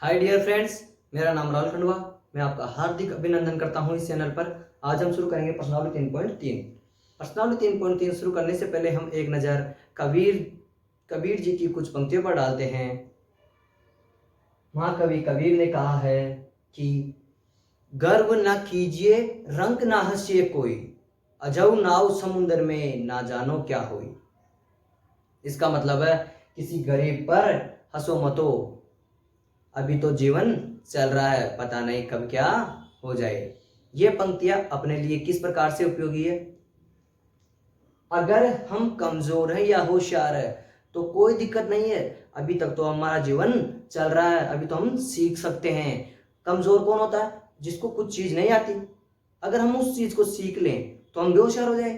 Hi dear friends, मेरा नाम राहुल खंडवा। मैं आपका हार्दिक अभिनंदन करता हूं इस चैनल पर। आज हम शुरू करेंगे प्रश्नावली 3.3। प्रश्नावली 3.3 शुरू करने से पहले हम एक नज़र कबीर जी की कुछ पंक्तियों पर डालते हैं। महाकवि कबीर ने कहा है कि गर्व न कीजिए रंक ना हंसिए कोई, अजऊ नाव समुद्र में ना जानो क्या होई। इसका मतलब है किसी गरीब पर हंसो मतो, अभी तो जीवन चल रहा है, पता नहीं कब क्या हो जाए। ये पंक्तियां अपने लिए किस प्रकार से उपयोगी है? अगर हम कमजोर हैं या होशियार है तो कोई दिक्कत नहीं है, अभी तक तो हमारा जीवन चल रहा है, अभी तो हम सीख सकते हैं। कमजोर कौन होता है? जिसको कुछ चीज नहीं आती। अगर हम उस चीज को सीख लें तो हम भी होशियार हो जाए।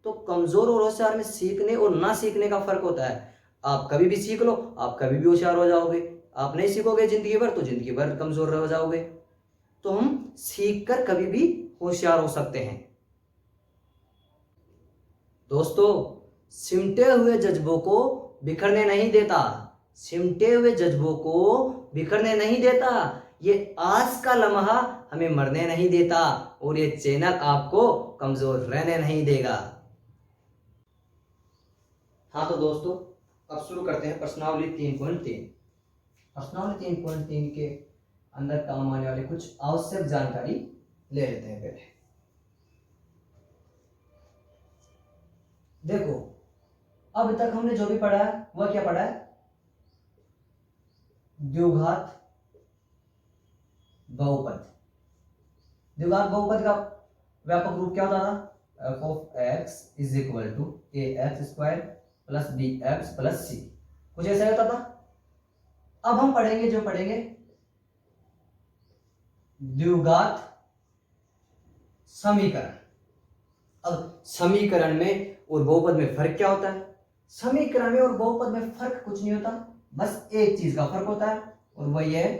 तो कमजोर और होशियार में सीखने और ना सीखने का फर्क होता है। आप कभी भी सीख लो, आप कभी भी होशियार हो जाओगे। आप नहीं सीखोगे जिंदगी भर तो जिंदगी भर कमजोर हो जाओगे। तो हम सीख कर कभी भी होशियार हो सकते हैं। दोस्तों, सिमटे हुए जज्बों को बिखरने नहीं देता, सिमटे हुए जज्बों को बिखरने नहीं देता। ये आज का लम्हा हमें मरने नहीं देता और ये चैनल आपको कमजोर रहने नहीं देगा। हाँ तो दोस्तों, अब शुरू करते हैं प्रश्नावली 3.3। प्रश्नावली 3.3 के अंदर काम आने वाले कुछ आवश्यक जानकारी ले लेते हैं पहले। देखो, अब तक हमने जो भी पढ़ा है वह क्या पढ़ा है? द्विघात बहुपद। द्विघात बहुपद का व्यापक रूप क्या होता था? F of x is equal to a x square plus b x plus c. कुछ ऐसा होता था। अब हम पढ़ेंगे द्विघात समीकरण। अब समीकरण में और बहुपद में फर्क क्या होता है? समीकरण में और बहुपद में फर्क कुछ नहीं होता, बस एक चीज का फर्क होता है और वह यह है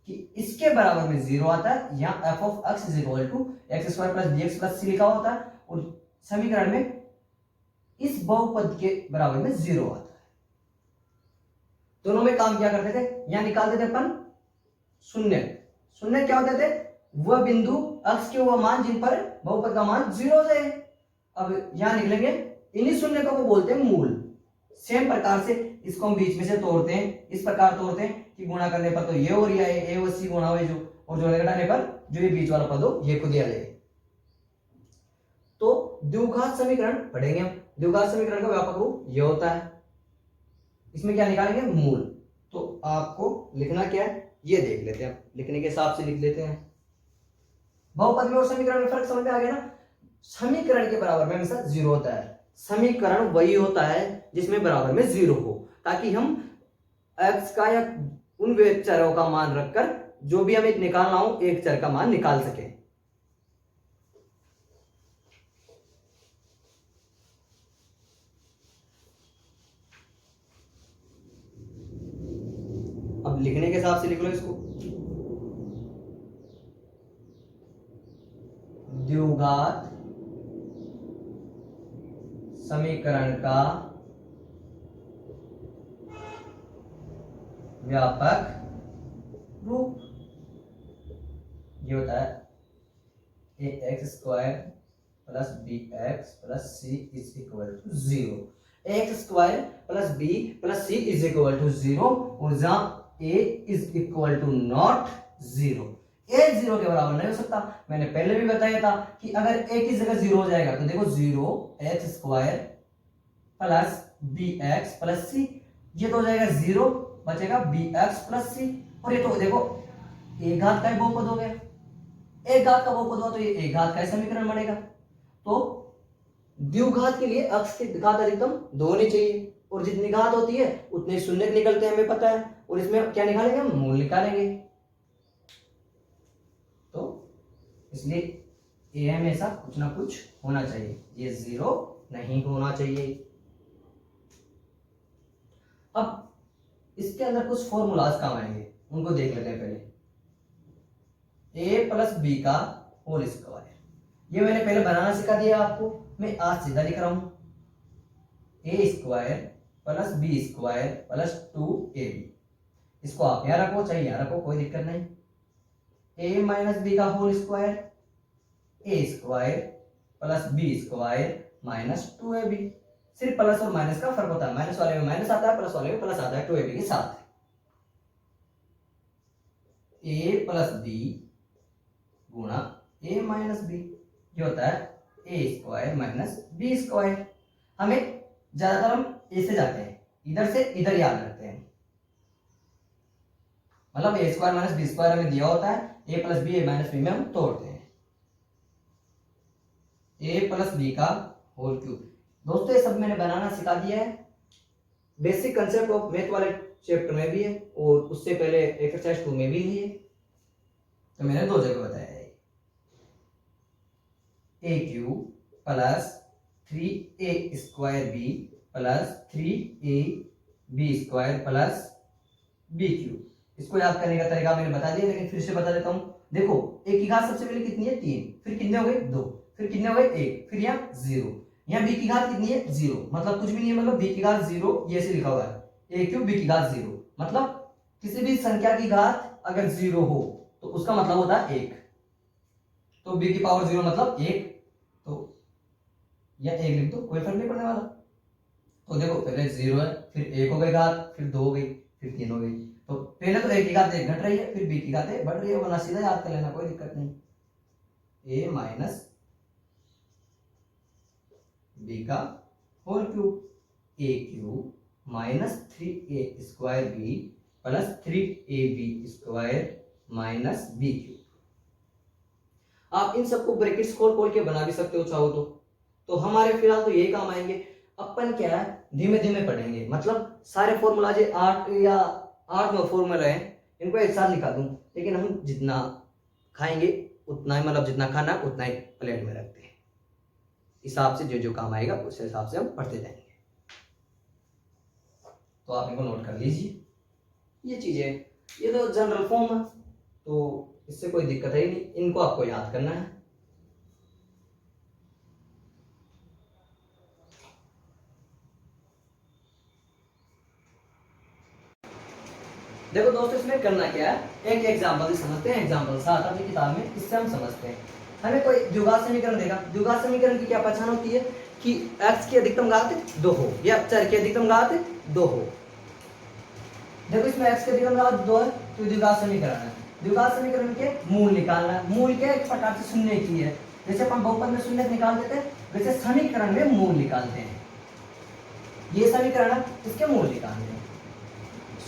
कि इसके बराबर में जीरो आता है। यहां f of x is equal to x square plus b x plus c लिखा होता है और समीकरण में इस बहुपद के बराबर में जीरो आता है। दोनों में काम क्या करते थे? यहां निकालते थे अपन शून्य। शून्य क्या होते थे? वह बिंदु अक्ष के वह मान जिन पर बहुपद का मान जीरो हो जाए। अब यहां निकलेंगे, इन्हीं शून्य को बोलते हैं मूल। सेम प्रकार से इसको हम बीच में से तोड़ते हैं, इस प्रकार तोड़ते हैं कि गुणा करने पर तो ये और ये ए और सी गुणा हुए जो, और जोड़ने घटाने पर जो ये बीच वाला पद हो ये खुद ही आ जाए। तो द्विघात समीकरण पढ़ेंगे हम। द्विघात समीकरण का व्यापक रूप ये होता है। इसमें क्या निकालेंगे? मूल। तो आपको लिखना क्या है ये देख लेते हैं, लिखने के हिसाब से लिख लेते हैं। बहुपद में और समीकरण में फर्क समझ में आ गया ना? समीकरण के बराबर में हमेशा जीरो होता है। समीकरण वही होता है जिसमें बराबर में जीरो हो, ताकि हम x का या उन चरों का मान रखकर जो भी हमें निकालना हो एक चर का मान निकाल सके। अब लिखने के हिसाब से लिख लो इसको। द्विघात समीकरण का व्यापक रूप ये होता है a x square plus b x plus c is equal to zero. X square plus b plus c is equal to zero और जहां a is equal to not zero. A zero के बराबर नहीं हो सकता। मैंने पहले भी बताया था कि अगर ए की जगह जीरो हो जाएगा तो देखो zero x square plus b x plus c, ये तो हो जाएगा जीरो, बचेगा बी एक्स प्लस सी। और ये तो देखो एक घात का बहुपद हो गया। एक घात का बहुपद हुआ तो ये एक घात का समीकरण बनेगा। तो द्विघात के लिए अक्ष की घात अधिकतम दो होनी चाहिए और जितनी घात होती है उतने शून्य निकलते हैं, हमें पता है। और इसमें क्या निकालेंगे? हम मूल निकालेंगे। तो इसलिए ए हमेशा कुछ ना कुछ होना चाहिए, ये जीरो नहीं होना चाहिए। अब इसके अंदर कुछ फॉर्मूलाज काम आएंगे, उनको देख लेते हैं पहले। ए प्लस बी का होल स्क्वायर, ये मैंने पहले बनाना सिखा दिया आपको, मैं आज सीधा लिख रहा हूं। A square plus b square plus 2ab इसको आप यहाँ रखो चाहे यहाँ रखो, कोई दिक्कत नहीं। ए माइनस बी का whole square, a square plus b square minus 2ab। सिर्फ प्लस और माइनस का फर्क होता है, माइनस वाले में माइनस आता है, प्लस वाले में प्लस आता है 2ab के साथ। ए प्लस बी गुणा ए माइनस बी, ये होता है ए स्क्वायर माइनस बी स्क्वायर। हमें ज्यादातर हम ए से जाते हैं, इधर से इधर याद रखते हैं, मतलब ए स्क्वायर माइनस बी स्क्वायर हमें दिया होता है, ए प्लस बी ए माइनस बी में हम तोड़ते हैं, ए प्लस बी का होल क्यूब। दोस्तों ये सब मैंने बनाना सिखा दिया है, बेसिक कंसेप्ट ऑफ मैथ वाले चैप्टर में भी है और उससे पहले एक्सरसाइज 2 में भी है, तो मैंने 2 जगह बताया है। A cube plus 3a square b plus 3a b square plus b cube. इसको याद करने का तरीका मैंने बता दिया, लेकिन फिर से बता देता हूं। देखो ए की घात सबसे पहले कितनी है 3, फिर कितने हो गए 2, फिर कितने हो गए 1, फिर यहाँ 0, यहाँ बी की घात कितनी है 0, मतलब कुछ भी नहीं है, मतलब बी की घात 0 ये ऐसे लिखा हुआ है, ए क्यूब बी की घात 0, मतलब किसी भी संख्या की घात अगर 0 हो तो उसका मतलब होता है 1, तो बी की पावर 0 मतलब 1, तो या 1 लिख दो, कोई फर्क नहीं पड़ने वाला। तो देखो पहले 0 है, फिर 1 हो गई घात, फिर 2 हो गई, फिर 3 हो गई, तो पहले तो ए की घात 1 घट रही है, फिर बी की घात 1 बढ़ रही है, वरना सीधा याद कर लेना, कोई दिक्कत नहीं। ए माइनस बी का whole cube, a cube minus 3a square b plus 3ab square minus b cube. आप इन सबको ब्रैकेट्स खोल खोल के बना भी सकते हो चाहो तो हमारे फिलहाल तो यही काम आएंगे। अपन क्या है धीमे धीमे पढ़ेंगे, मतलब सारे फॉर्मूला जो 8 या 8 फॉर्मूला है इनको एक साथ लिखा दूं, लेकिन हम जितना खाएंगे उतना ही, मतलब जितना खाना है उतना ही प्लेट में रखते हैं, हिसाब से जो जो काम आएगा उस हिसाब से हम पढ़ते जाएंगे। तो आप इनको नोट कर लीजिए, ये चीजें, ये तो जनरल फॉर्म है तो इससे कोई दिक्कत है ही नहीं, इनको आपको याद करना है। देखो दोस्तों इसमें करना क्या है, एक एग्जांपल से समझते हैं, एग्जांपल साथ अपनी किताब में, इससे हम समझते हैं। हमें कोई द्विघात समीकरण देगा, द्विघात समीकरण की क्या पहचान होती है कि x की अधिकतम घात 2 हो या चर की अधिकतम घात 2 हो। देखो इसमें x की अधिकतम घात 2 है तो द्विघात समीकरण है। द्विघात समीकरण के मूल निकालना है, मूल के एक प्रकार से शून्य की है, जैसे अपन बहुपद में शून्य निकाल देते हैं वैसे समीकरण में मूल निकालते हैं। ये समीकरण है, इसके मूल निकालने हैं।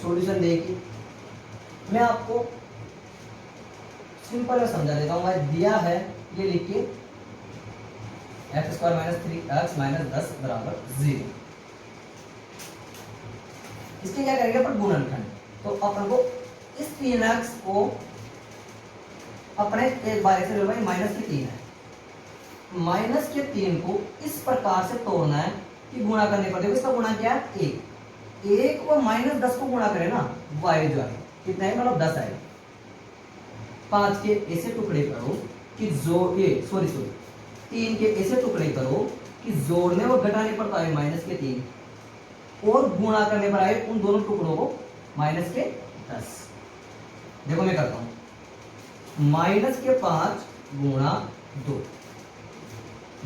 सॉल्यूशन देखिए, मैं आपको सिंपल में समझा देता हूँ। मैं दिया है ये लिखिए x square minus 3x minus 10 बराबर 0। इसके क्या करेंगे अपन गुणनखंड, तो अपन को इस 3x को अपने एक बार से माइनस के 3 है, माइनस के 3 को इस प्रकार से तोड़ना है कि गुणा करने पर, देखो इसका गुणा क्या है 1 और माइनस 10 को गुणा करें ना y जो है कितना है, मतलब 10 है। 5 के ऐसे टुकड़े करो कि जोड़ ये सॉरी 3 के ऐसे टुकड़े करो कि जोड़ने और घटाने पर तो आए माइनस के 3 और गुणा करने पर आए उन दोनों टुकड़ों को माइनस के 10। देखो मैं करता हूं, माइनस के 5 गुणा 2,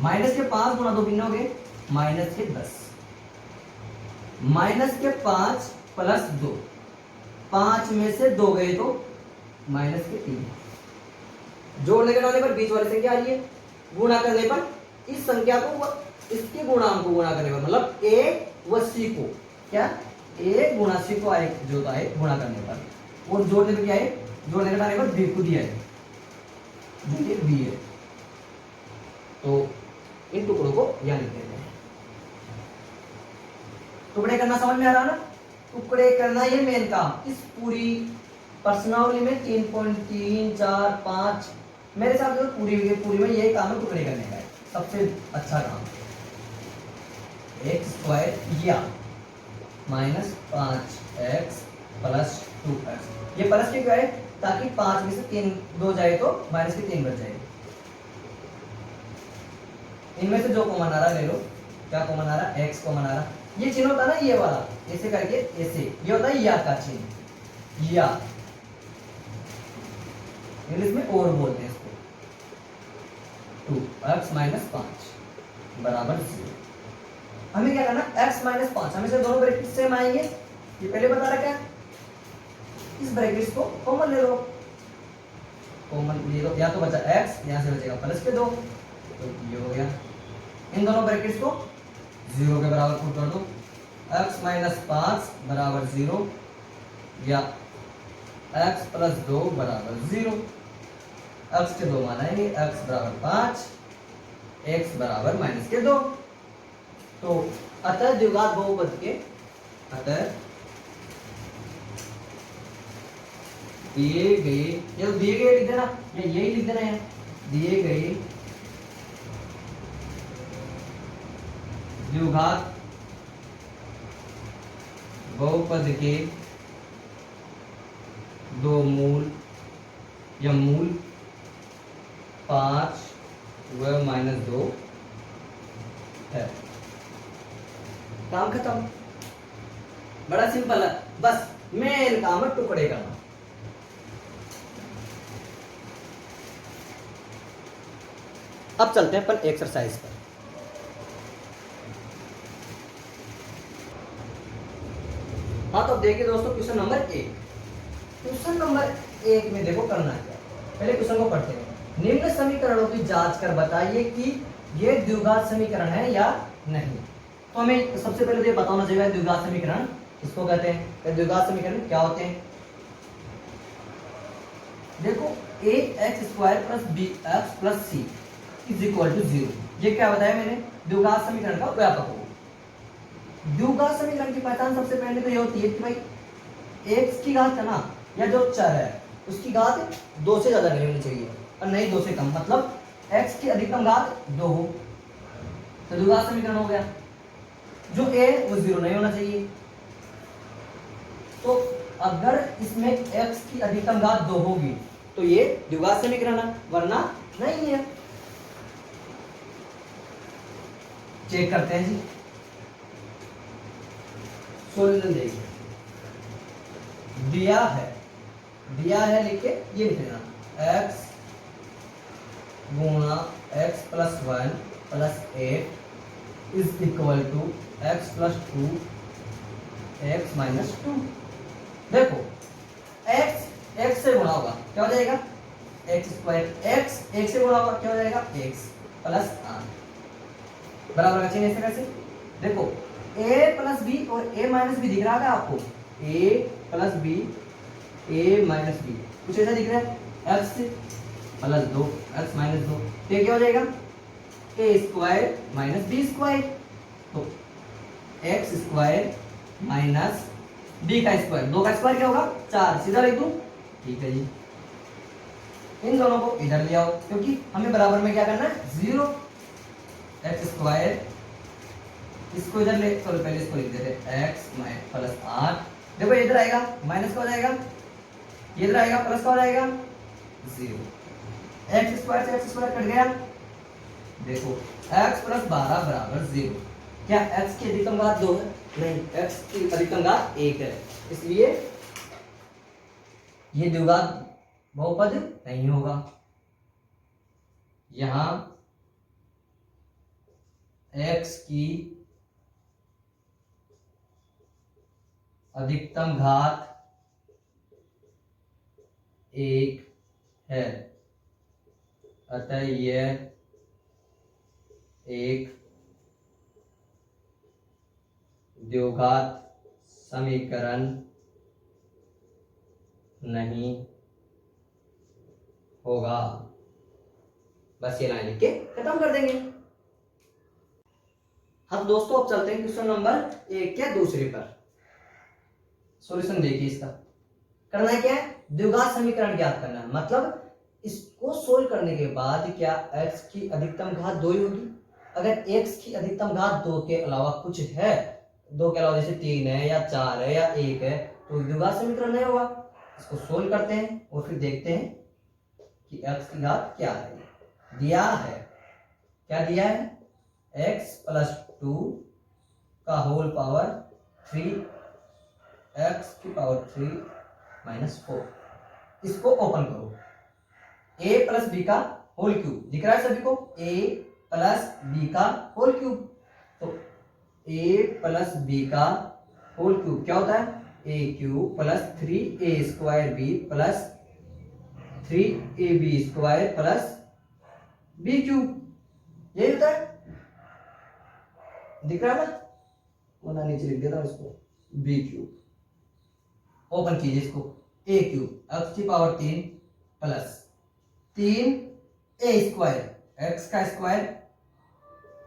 माइनस के 5 गुणा 2 कितने हो गए माइनस के 10, माइनस के 5 प्लस 2, 5 में से 2 गए तो माइनस के 3, जोड़ने घटाने पर बीच वाली संख्या आ रही है, गुणा करने पर इस संख्या को इसके गुणांक को गुणा करने पर, मतलब a व c को क्या a गुणा c को आए जो है गुणा करने पर, और जोड़ने पर क्या है, जोड़ने घटाने पर b को दिया है जो कि b है। तो इन टुकड़ों को यहां लिख देते हैं। टुकड़े करना समझ में आ रहा ना, टुकड़े करना ये मेन काम। इस पूरी प्रश्नावली में 3.3, 4, 5 मेरे हिसाब से तो पूरी में यही काम है, टुकड़े करने का है सबसे अच्छा काम। एक्स स्क्वायर या माइनस 5x प्लस 2x, ये प्लस क्यों है ताकि 5 में से 3 2 जाए तो माइनस के 3 बच जाए। इनमें से जो कॉमन आ रहा ले लो, क्या कॉमन आ रहा x कॉमन आ रहा, ये चिन्ह होता है ना ये वाला, ऐसे करके ऐसे, ये होता है या का चिन्ह, या इंग्लिश में और बोलते हैं इसको, 2x माइनस 5 बराबर 0। हमें क्या करना, x माइनस 5, हमेशा दोनों ब्रैकेट सेम आएंगे, ये पहले बता रखा है। इस ब्रैकेट को कॉमन ले लो, कॉमन ले लो, या तो बचा x, यहां से बचेगा प्लस के 2, तो ये हो गया। इन दोनों ब्रैकेट्स को 0 के बराबर पुट कर दो, x माइनस 5 बराबर 0 या x प्लस 2 बराबर 0। x के 2 मान आएंगे, x बराबर 5, x बराबर माइनस के 2। तो अतः द्विघात बहुपद के, अतः दिए गए, ये तो दिए गए लिख देना या यही लिख देना है, दिए गए द्विघात बहुपद के दो मूल या मूल 5 व माइनस 2 है। काम खत्म, बड़ा सिंपल है, बस मेन काम है टुकड़े करना। अब चलते हैं अपन एक्सरसाइज पर। हाँ तो देखिए दोस्तों, क्वेश्चन नंबर 1, क्वेश्चन नंबर 1 में देखो करना क्या। पहले क्वेश्चन को पढ़ते हैं। निम्न समीकरणों की जांच कर बताइए कि ये द्विघात समीकरण है या नहीं। तो हमें सबसे पहले तो ये बताना चाहिए द्विघात समीकरण किसको कहते हैं, द्विघात समीकरण क्या होते हैं। देखो ax² plus bx plus c is equal to 0, ये क्या बताया मैंने, द्विघात समीकरण का व्यापक हो। द्विघात समीकरण की पहचान सबसे पहले तो ये होती है कि भाई x की घात है ना, या जो चर है उसकी घात 2 से ज्यादा नहीं होनी चाहिए और नहीं 2 से कम, मतलब x की अधिकतम घात 2 हो तो द्विघात समीकरण हो गया। जो a वो 0 नहीं होना चाहिए। तो अगर इसमें x की अधिकतम घात 2 होगी तो ये द्विघात समीकरण है, वरना नहीं है। चेक करते हैं जी, सोल्यूशन देखिए। दिया है लिख के ये लिख लेना, x गुणा x plus 1 plus 8 is equal to x plus 2 x minus 2। देखो x से गुणा होगा क्या हो जाएगा, x², x से गुणा होगा क्या हो जाएगा, x प्लस 8 बराबर का चिन्ह ऐसे कैसे। देखो a प्लस बी और a माइनस बी दिख रहा है आपको, a plus b a minus b कुछ ऐसा दिख रहा है, x प्लस 2 x माइनस 2, तो क्या हो जाएगा a² माइनस b², तो x² माइनस b का स्क्वायर, 2 का स्क्वायर क्या होगा 4, सीधा लिख दूं, ठीक है जी। इन दोनों को इधर ले आओ क्योंकि हमें बराबर में क्या करना है 0, x², इसको इधर ले, चलो पहले इसको लिख देते हैं x प्लस 8, देखो इधर आएगा माइनस का हो जाएगा, ये इधर आएगा प्लस का हो जाएगा 0, x² से x² कट गया। देखो x प्लस 12 बराबर 0, क्या x की अधिकतम घात 2 है, नहीं, x की अधिकतम घात 1 है, इसलिए ये द्विघात बहुपद नहीं होगा। यहां x की अधिकतम घात 1 है, अतः यह एक द्विघात समीकरण नहीं होगा। बस ये लाइन लिख के खत्म कर देंगे। हम दोस्तों अब चलते हैं क्वेश्चन नंबर 1 या दूसरे पर। सॉल्यूशन देखिए इसका। करना क्या है, द्विघात समीकरण ज्ञात करना है, मतलब इसको सोल्व करने के बाद क्या x की अधिकतम घात 2 ही होगी। अगर x की अधिकतम घात 2 के अलावा कुछ है, 2 के अलावा जैसे 3 है या 4 है या 1 है, तो द्विघात समीकरण नहीं होगा। इसको सोल्व करते हैं और फिर देखते हैं कि x की घात क्या है। दिया है, क्या दिया है, x प्लस 2 का होल पावर 3, x की पावर 3 माइनस 4। इसको ओपन करो, a प्लस बी का होल क्यूब दिख रहा है सभी को, a प्लस बी का होल क्यूब। तो a प्लस बी का होल क्यूब क्या होता है, a cube plus 3a square b plus 3ab square plus b cube, यही होता है, दिख रहा है ना, वरना नीचे लिख देता हूं इसको, b क्यूब। ओपन कीजिए इसको, a क्यूब x की power 3 plus 3a square x का स्क्वायर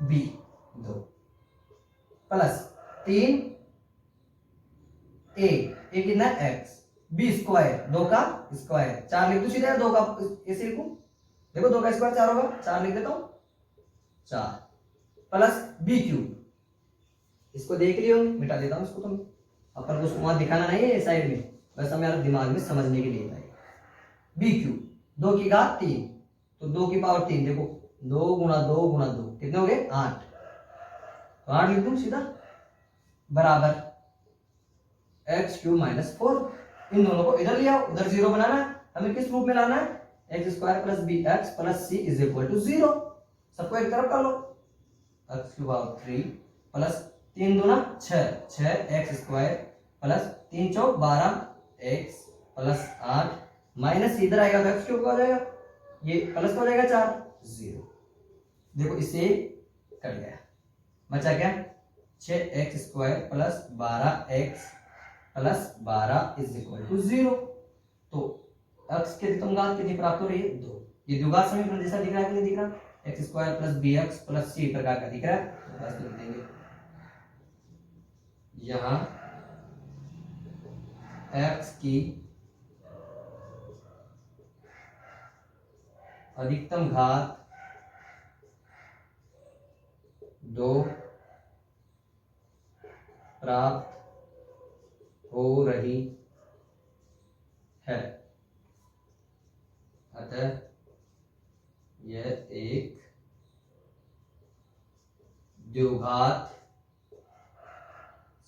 b 2 प्लस 3a कितना x b स्क्वायर 2 का स्क्वायर 4 लिख दो सीधे, 2 का ऐसे लिखूं, देखो 2 का स्क्वायर 4 होगा, 4 लिख देता हूं 4 प्लस b क्यूब। इसको देख लियो, मिटा देता हूं इसको, तुम अपन को वहां दिखाना नहीं है साइड में, बस हमारे दिमाग में समझने के लिए है। b क्यूब 2 की घात 3, तो 2 की पावर 3, देखो 2 गुणा 2 गुणा 2 कितने हो गए 8, तो 8 लिख दूं सीधा, बराबर x क्यूब माइनस 4। इन दोनों को इधर ले आओ, उधर 0 बनाना है, हमें किस रूप में लाना है, x square plus b x plus c is equal to 0। सबको एक तरफ कर लो, x की पावर 3 प्लस 3 दूना 6, 6x स्क्वायर प्लस 3 चौक 12x प्लस 8 माइनस इधर आएगा तो x क्यूब का हो जाएगा, ये प्लस का हो जाएगा 4 0। देखो इससे कट गया, बचा क्या 6x square plus 12x plus 12 is equal to 0। तो x की अधिकतम घात कितनी प्राप्त हो रही है 2। ये द्विघात समीकरण जैसा दिख रहा है कि नहीं दिख रहा, x square plus bx plus c प्रकार का दिख रहा है, बस लिख देंगे यहां x की अधिकतम घात 2 प्राप्त हो रही है, अतः यह एक द्विघात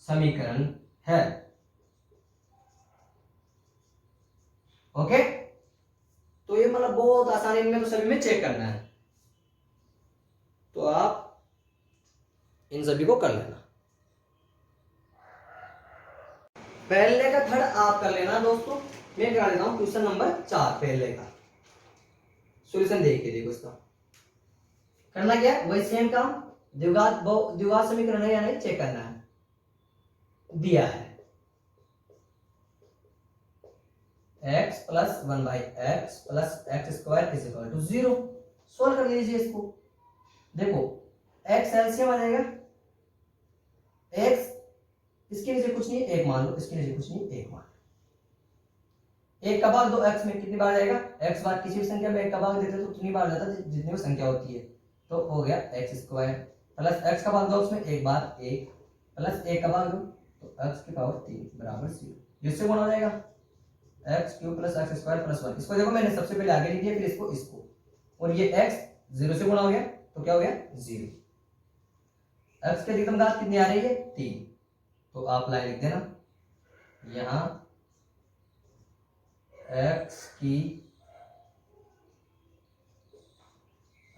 समीकरण है। ओके, तो ये मतलब बहुत आसान, इनमें तो सभी में चेक करना है, तो आप इन सभी को कर लेना। पहले का थर्ड आप कर लेना दोस्तों, मैं करा देता हूं क्वेश्चन नंबर 4 पहले का सॉल्यूशन देख के देखो। इसका करना क्या है, वही सेम काम, द्विघात समीकरण है या नहीं चेक करना है। दिया है x plus 1 by x plus x square is equal to 0। Solve कर लीजिए इसको, देखो x एलसीएम आ जाएगा, x इसके नीचे कुछ नहीं, एक मान लो, इसके नीचे कुछ नहीं, एक मान, एक का भाग 2x में कितनी बार जाएगा, x बार किसी भी संख्या में एक का भाग देते तो उतनी बार जाता जितनी वो संख्या होती है, तो हो गया x स्क्वायर प्लस x का भाग 2 उसमें एक बार 1 प्लस 1 का भाग 2, तो x की पावर 3 बराबर 0, जिससे गुणा हो जाएगा x cube plus x square plus 1। इसको देखो मैंने सबसे पहले आगे लिख दिया, फिर इसको और ये x 0 से गुणा हो गया, तो क्या हो गया 0। x की अधिकतम घात कितनी आ रही है 3, तो आप लाइन लिख देना यहां x की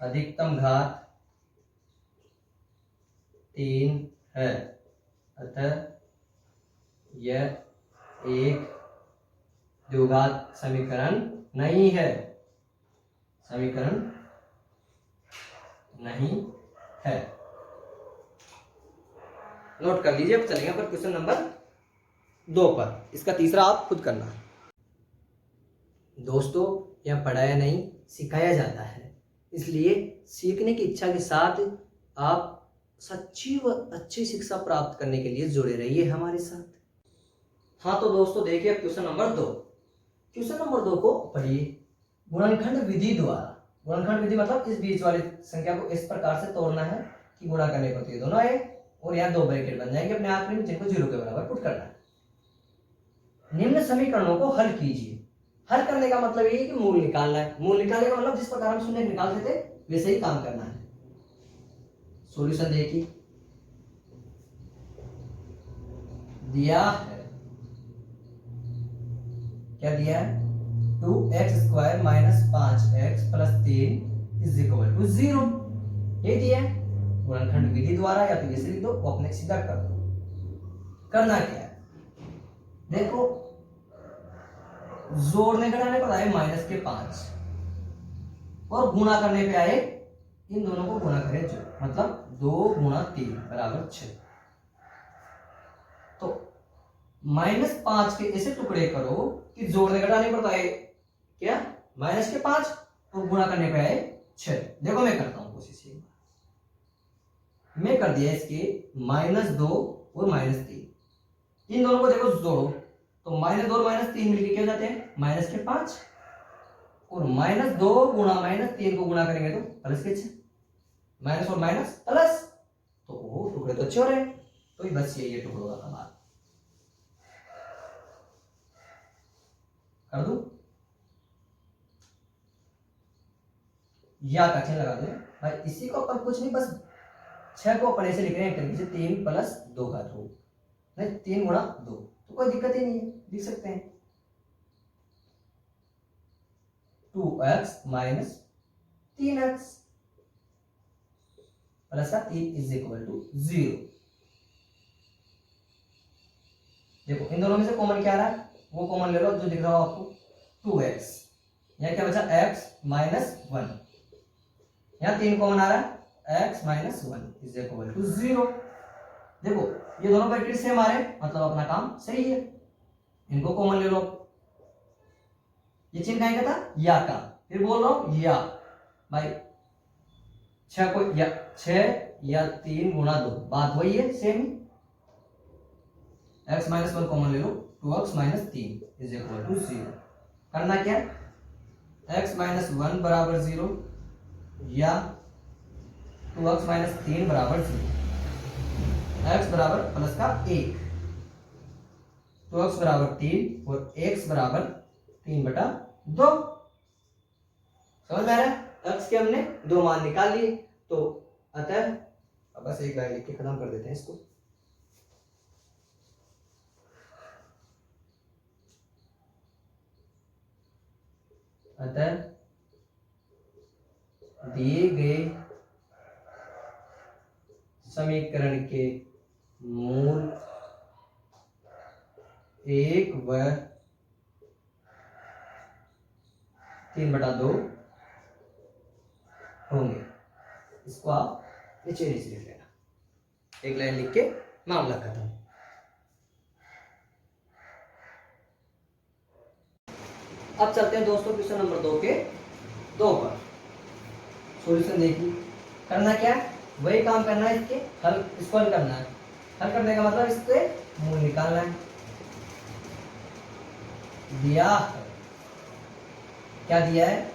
अधिकतम घात 3 है, अतः यह एक द्विघात समीकरण नहीं है, समीकरण नहीं है। नोट कर लीजिए, अब चलेंगे पर क्वेश्चन नंबर 2 पर, इसका तीसरा आप खुद करना है। दोस्तों यह पढ़ाया नहीं सिखाया जाता है, इसलिए सीखने की इच्छा के साथ आप सच्ची व अच्छी शिक्षा प्राप्त करने के लिए जुड़े रहिए हमारे साथ। हाँ तो दोस्तों देखिए क्वेश्चन नंबर 2, क्वेश्चन नंबर 2 को पढ़िए। गुणनखंड विधि द्वारा, गुणनखंड विधि मतलब इस बीच वाली संख्या को इस प्रकार से तोड़ना है कि गुणा करने को तो ये दोनों है और यहाँ 2 ब्रैकेट बन जाएंगे अपने आखिरी में, जिनको 0 के बराबर पुट करना है। निम्न समीकरणों को हल कीजिए। हल करने का मतलब ये है कि मूल निकालना है, मूल निकालने का मतलब जिस प्रकार हम शून्य निकालते थे वैसे ही काम करना है। सॉल्यूशन देखिए, दिया है क्या दिया है 2x² minus 5x plus 3 is equal to 0, ये दिया है। गुणनखंड विधि द्वारा या तो इसे लिख दो, वो अपने सीधा कर दो। करना क्या है, देखो जोड़ने घटाने पर आए -5 और गुणा करने पे आए, इन दोनों को गुणा करें जो, मतलब 2 गुणा 3 बराबर 6। तो -5 के ऐसे टुकड़े करो कि जोड़ने घटाने पर आए क्या -5 और गुणा करने पे आए 6। देखो मैं करता हूं कोशिश, मैं कर दिया इसके -2 और -3, इन दोनों को देखो जोड़ो तो -2 और -3 मिलके क्या हो जाते हैं -5, और -2 गुणा -3 को गुणा करेंगे तो +6, माइनस और माइनस प्लस, तो वो टुकड़े तो अच्छे हो रहे, तो बस ये टुकड़ों का कमाल कर दूं, या का चिन्ह लगा दो भाई। इसी को अपन कुछ नहीं, बस 6 को अपन ऐसे लिख रहे हैं 3 + 2 का ध्रुव, नहीं 3 गुणा 2, तो कोई दिक्कत ही नहीं है, लिख सकते हैं 2x माइनस 3x प्लस का 3 इज इक्वल टू 0। देखो इन दोनों में से कॉमन क्या आ रहा है, वो कॉमन ले लो जो दिख रहा हो आपको 2x, यहाँ क्या बचा x माइनस 1, यहाँ 3 कॉमन आ रहा है x minus 1 is equal to 0। देखो ये दोनों ब्रैकेट सेम आ रहे हैं, मतलब अपना काम सही है, इनको कॉमन ले लो। ये चिन्ह कहीं का था, या का, फिर बोल रहा हूं या भाई 6 को या 6 या 3 गुणा 2, बात वही है सेम, x माइनस 1 कॉमन ले लो, 2x minus 3 is equal to 0। करना क्या, x माइनस 1 बराबर 0 या 2x माइनस 3 बराबर 0, x बराबर प्लस का 1, 2x बराबर 3 और x बराबर 3/2। समझ में आ रहा है, x के हमने 2 मान निकाल लिए, तो अतः अब बस एक बार लिख के खत्म कर देते हैं इसको। अतः दिए गए समीकरण के मूल 1 व 3/2 होंगे। इसको आप नीचे नीचे लिख लेना, एक लाइन लिख के मामला खत्म। अब चलते हैं दोस्तों क्वेश्चन नंबर 2 के 2 पर। सॉल्यूशन देखिए, करना क्या है, वही काम करना है, इसके हल, इसको हल करना है। हल करने का मतलब इसके मूल निकालना है। दिया है, क्या दिया है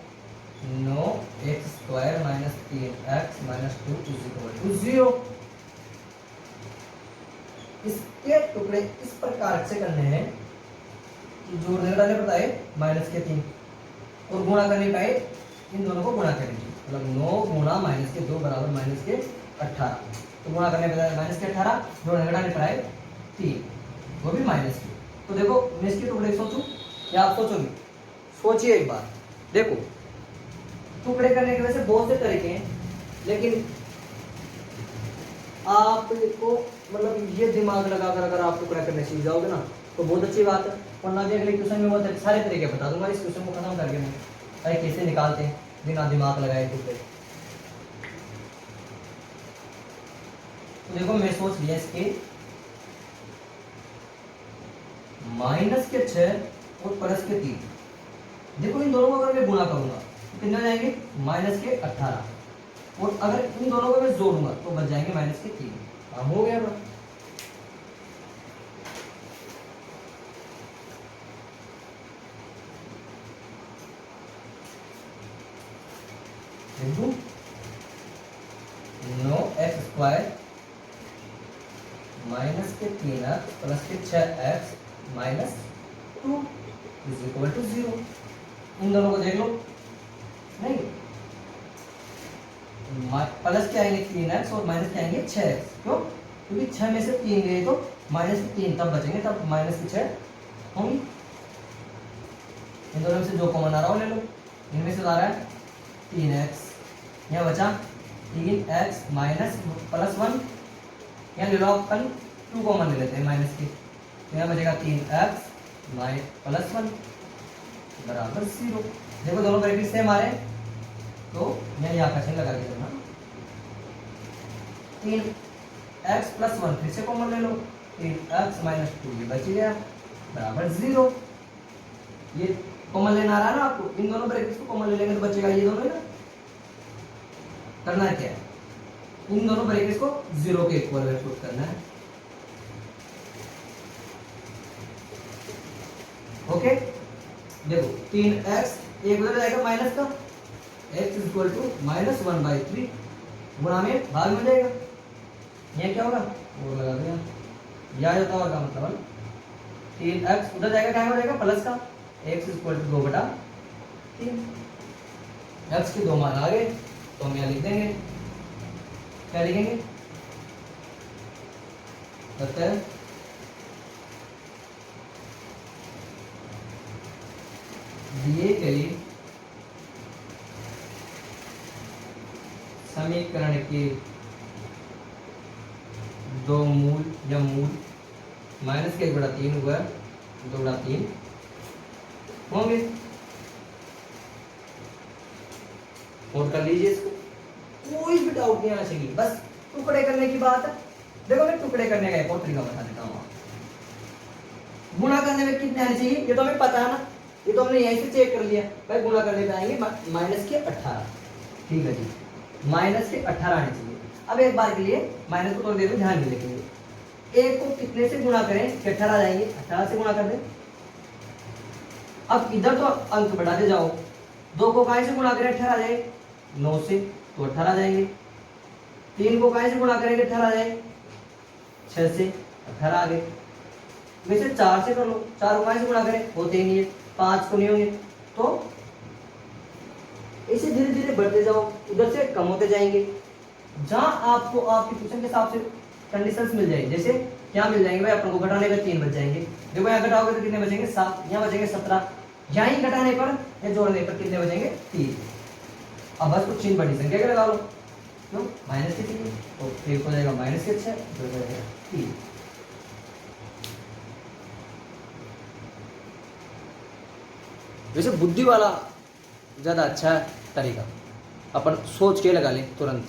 9x² minus 3x minus 2 is equal to 0। इसके टुकड़े इस प्रकार से करने हैं कि जोड़ने घटाने पर आए -3 और गुणा करने पाए, इन दोनों को गुणा करेंगे, मतलब 9 गुणा -2 बराबर -18, तो गुणा करने पर आए -18, जोड़ने घटाने पर आए 3, वो भी -3। तो देखो मैं इसके टुकड़े सोचूं या आप सोचोगे, सोचिए एक बार। देखो टुकड़े करने के वैसे बहुत से तरीके हैं, लेकिन आपको मतलब ये दिमाग लगाकर अगर आप टुकड़ा करने सीख जाओगे ना तो बहुत अच्छी बात है, वरना भी अगले क्वेश्चन में बहुत सारे तरीके बता दूंगा। इस क्वेश्चन को खत्म करके मैं भाई कैसे निकालते हैं बिना दिमाग लगाए टुकड़े। तो देखो मैं सोच लिया इसके -6 और +3, देखो इन दोनों को अगर मैं गुणा करूंगा तो कितने हो जाएंगे -18, और अगर इन दोनों को मैं जोड़ूंगा तो बच जाएंगे -3। काम हो गया बड़ा। इंटू 9x² माइनस के 3x प्लस के 6x minus 2 is equal to 0। इन दोनों को देख लो, नहीं प्लस के आएंगे 3x और माइनस के आएंगे 6x, क्यों, क्योंकि 6 में से 3 गए तो -3 तब बचेंगे, तब -6 होंगी। इन दोनों में से जो कॉमन आ रहा हो ले लो। इनमें से आ रहा है 3x, यहाँ बचा 3x माइनस प्लस 1, यहाँ ले लो अपन 2 कॉमन ले लेते हैं माइनस के, तो यहाँ बचेगा 3x प्लस 1 बराबर 0। देखो दोनों ब्रैकेट सेम आ रहे हैं, तो यहाँ का चिन्ह लगा के चलना। 3x प्लस 1 फिर से कॉमन ले लो, 3x माइनस 2 ये बच गया बराबर 0। ये कॉमन लेना आ रहा है ना आपको, इन दोनों ब्रैकेट्स को कॉमन ले लेंगे तो बचेगा ये दोनों ही ना। करना है क्या है, इन दोनों ब्रैकेट्स को 0 के इक्वल में पुट करना है। ओके देखो 3x एक बदल जाएगा माइनस का, x इक्वल टू माइनस 1/3 गुणा में भाग में जाएगा, ये क्या होगा और लगा दिया, यह जाता होगा मतलब 3x उधर जाएगा क्या हो जाएगा प्लस का, x इक्वल टू 2/3। x के 2 मान आ गए तो हम यहाँ लिख देंगे, क्या लिखेंगे बताते हैं, दिए गए समीकरण के 2 मूल या मूल माइनस के 1/3 हुआ 2/3 होंगे। नोट कर लीजिए इसको, कोई भी डाउट नहीं आना चाहिए, बस टुकड़े करने की बात है। देखो मैं टुकड़े करने का एक और तरीका बता देता हूँ। गुणा करने में कितने आने चाहिए ये तो हमें पता है ना, ये तो हमने यहीं से चेक कर लिया भाई, गुणा करने पे आएंगे माइनस के 18। ठीक है जी, माइनस के 18 आने चाहिए। अब एक बार के लिए माइनस को थोड़ी देर में ध्यान में रखेंगे, एक को कितने से गुणा करें कि 18 आ जाएंगे, 18 से गुणा कर दें। अब इधर तो अंक बढ़ाते जाओ, 2 को कहां से गुणा करें 18 आ जाए, 9 से तो 18 आ जाएंगे। 3 को कहां से गुणा करेंगे 18 आ जाए, 6 से 18 आ गए। वैसे 4 से कर लो, 4 को कहां से गुणा करें होते ही नहीं है, 5 को नहीं होंगे, तो ऐसे धीरे धीरे बढ़ते जाओ, उधर से कम होते जाएंगे। जहां आपको आपके क्वेश्चन के हिसाब से कंडीशंस मिल जाएंगे, जैसे क्या मिल जाएंगे भाई, अपन को घटाने पर 3 बच जाएंगे। देखो यहाँ घटाओगे तो कितने बचेंगे 7, यहाँ बचेंगे 17, यहाँ ही घटाने पर या जोड़ने पर कितने बचेंगे 3। अब बस कुछ चिन्ह बड़ी संख्या के लगा लो, क्यों माइनस के 3 तो फिर हो जाएगा माइनस के 6 तो हो जाएगा 3। वैसे बुद्धि वाला ज्यादा अच्छा तरीका, अपन सोच के लगा ले तुरंत,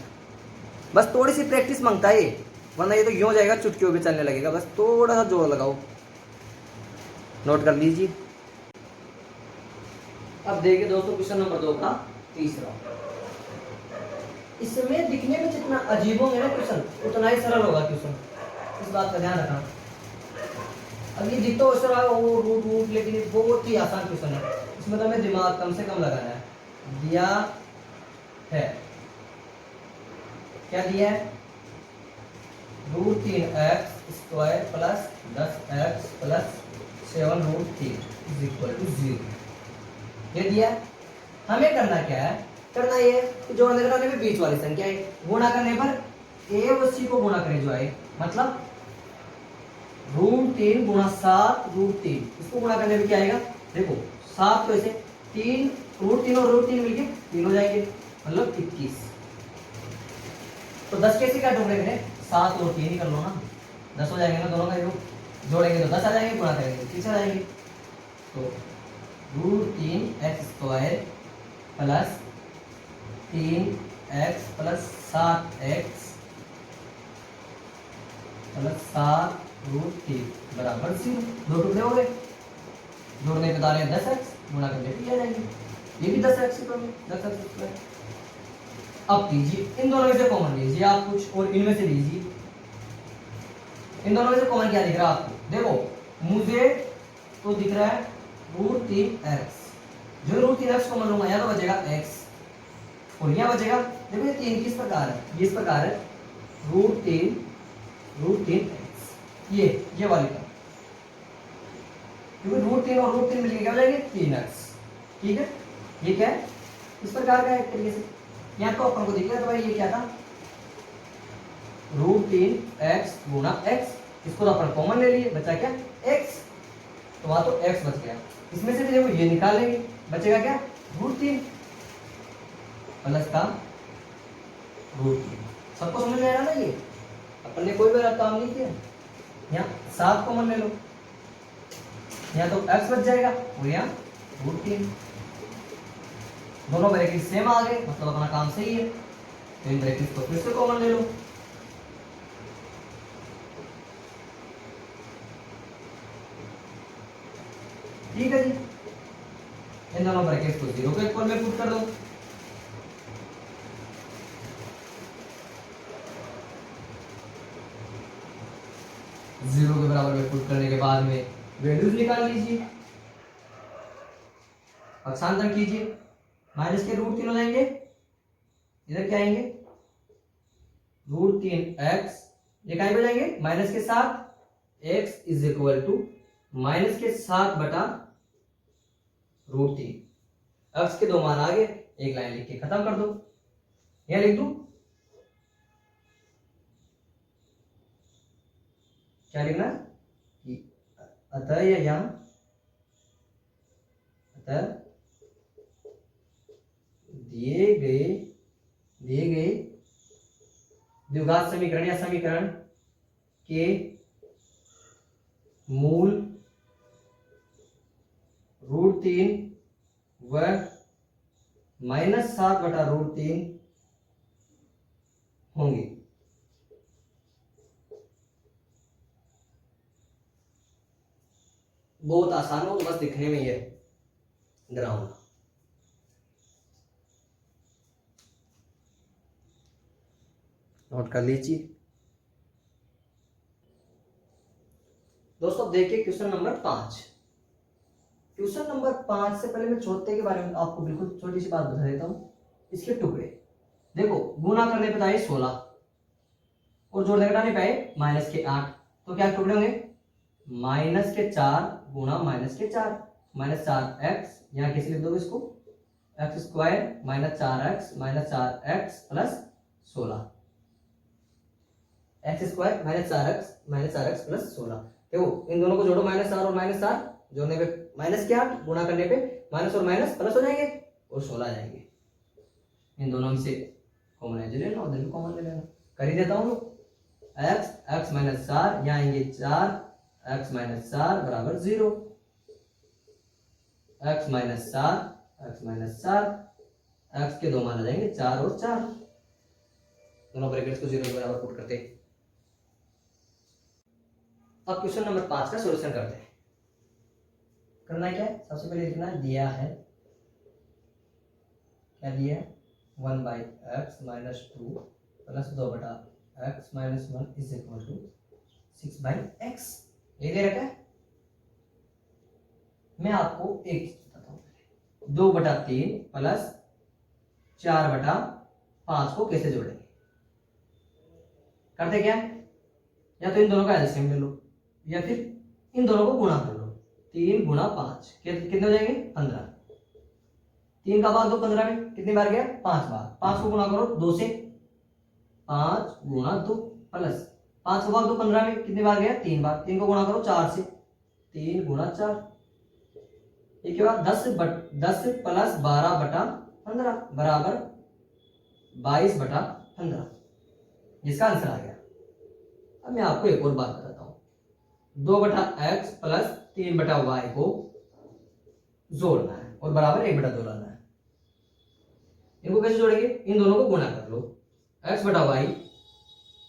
बस थोड़ी सी प्रैक्टिस मांगता है ये, वरना ये तो यूं जाएगा चुटकियों पे चलने लगेगा। बस थोड़ा सा जोर लगाओ, नोट कर लीजिए। अब देखिए दोस्तों क्वेश्चन नंबर 2 का तीसरा, इसमें दिखने में जितना अजीब होंगे ना क्वेश्चन उतना ही सरल होगा क्वेश्चन, इस बात का ध्यान रखना। अब ये दिखता हो सरल हो रूट रूट, लेकिन ये बहुत ही आसान क्वेश्चन है, इसमें तो हमें दिमाग कम से कम लगाना है। दिया है, क्या दिया है, √3x² plus 10x plus 7√3 is equal to 0, ये दिया है। हमें करना क्या है, करना ये कि जोड़ने घटाने में बीच वाली संख्या है, गुणा करने पर a और c को गुणा करें जो आए, मतलब √3 गुणा 7√3, इसको गुणा करने में क्या आएगा, देखो 7 तो ऐसे 3 √3 और √3 मिलके 3 हो जाएंगे, मतलब 21। तो 10 कैसे क्या टुकड़े करें, 7 और 3 ही कर लो ना, 10 हो जाएंगे ना दोनों का योग, जोड़ेंगे तो 10 आ जाएंगे, गुणा करेंगे तो 30 आ जाएंगे। तो √3x² plus 3x plus 7x plus 7√3 बराबर 0, 2 टुकड़े हो गए, जोड़ने पे दाएं 10x, गुणा करने पे आ जाएंगे, ये भी 10x पर 10x²। अब कीजिए इन दोनों में से कॉमन लीजिए आप कुछ और इनमें से लीजिए, इन दोनों में से कॉमन क्या दिख रहा है आपको, देखो मुझे तो दिख रहा है √3x, जो √3x कॉमन लूंगा यहाँ तो बचेगा x और यहाँ बचेगा, देखो ये 3 किस प्रकार है, ये इस प्रकार है √3x, ये वाली का, क्योंकि √3 और √3 मिलके क्या हो जाएंगे 3x। ठीक है, ये क्या है इस प्रकार का एक तरीके से, यहाँ तो अपन को दिख रहा है, तो भाई ये क्या था √3x गुणा x, इसको तो अपन कॉमन ले लिए, बचा क्या x, तो वहां तो x बच गया, इसमें से भी देखो ये निकालेंगे, बचेगा क्या, √3 प्लस का √3। सबको समझ में आ रहा ना, ये अपन ने कोई भी काम नहीं किया। यहाँ 7 कॉमन ले लो, यहाँ तो x बच जाएगा और यहाँ √3, दोनों ब्रैकेट सेम आ गए, मतलब अपना काम सही है। तो इन ब्रैकेट को फिर से कॉमन ले लो, ठीक है जी। इन दोनों ब्रैकेट को 0 के इक्वल में पुट कर दो, जीरो के बराबर में पुट करने के बाद में वैल्यूज निकाल लीजिए, पक्षांतर कीजिए, माइनस के √3 हो जाएंगे, इधर क्या आएंगे √3x, ये कहीं पे जाएंगे माइनस के साथ, x is equal to minus के 7 बटा √3। x के 2 मान आ गए, एक लाइन लिख के खत्म कर दो, यहां लिख दू, क्या लिखना कि अतः या यहां, अतः दिए गए द्विघात समीकरण या समीकरण के मूल √3 व -7 बटा √3 होंगे। बहुत आसान हो, बस दिखने में ये डरावना। नोट कर लीजिए दोस्तों। देखिए क्वेश्चन नंबर 5। क्वेश्चन नंबर 5 से पहले मैं चौथे के बारे में आपको बिल्कुल छोटी सी बात बता देता हूं। इसके टुकड़े देखो, गुना करने पे आए 16 और जोड़ने घटाने पे आए -8, तो क्या टुकड़े होंगे -4 गुणा -4, -4x, यहाँ कैसे लिख दोगे इसको, x² -4x plus 16, x² -4x plus 16। देखो इन दोनों को जोड़ो, -4 और -4, जोड़ने पे -8, गुणा करने पे माइनस और माइनस प्लस हो जाएंगे और 16 आ जाएंगे। इन दोनों में से कॉमन एज ले लेना, उधर भी कॉमन ले लेना, कर ही देता हूँ। x -4, यहाँ आएंगे 4, x -4 बराबर 0, x -4, x के 2 मान आ जाएंगे 4 और 4, दोनों ब्रैकेट्स को 0 के बराबर पुट करते हैं। अब क्वेश्चन नंबर 5 का सॉल्यूशन करते हैं। करना है क्या है, सबसे पहले लिखना है, दिया है, क्या दिया है 1/x - 2 प्लस 2 बटा x - 1 is equal to 6/x, ये दे रखा है। मैं आपको एक चीज बताता हूं, 2/3 प्लस 4/5 को कैसे जोड़ेंगे। करते क्या, या तो इन दोनों का एलसीएम ले लो या फिर इन दोनों को गुणा कर लो। 3 गुणा 5 कितने हो जाएंगे 15, 3 का भाग 2 15 में कितनी बार गया 5 बार, 5 को गुणा करो 2 से, 5 गुणा 2 प्लस 5 को भाग 2 15 में कितनी बार गया 3 बार, 3 को गुणा करो 4 से, 3 गुणा 4, ये क्या 10 प्लस 12/15 बराबर 22/15, जिसका आंसर आ गया। अब मैं आपको एक और बात बताता हूं, 2/x प्लस 3/y को जोड़ना है और बराबर 1/2 लाना है। इनको कैसे जोड़ेंगे, इन दोनों को गुणा कर लो, x/y,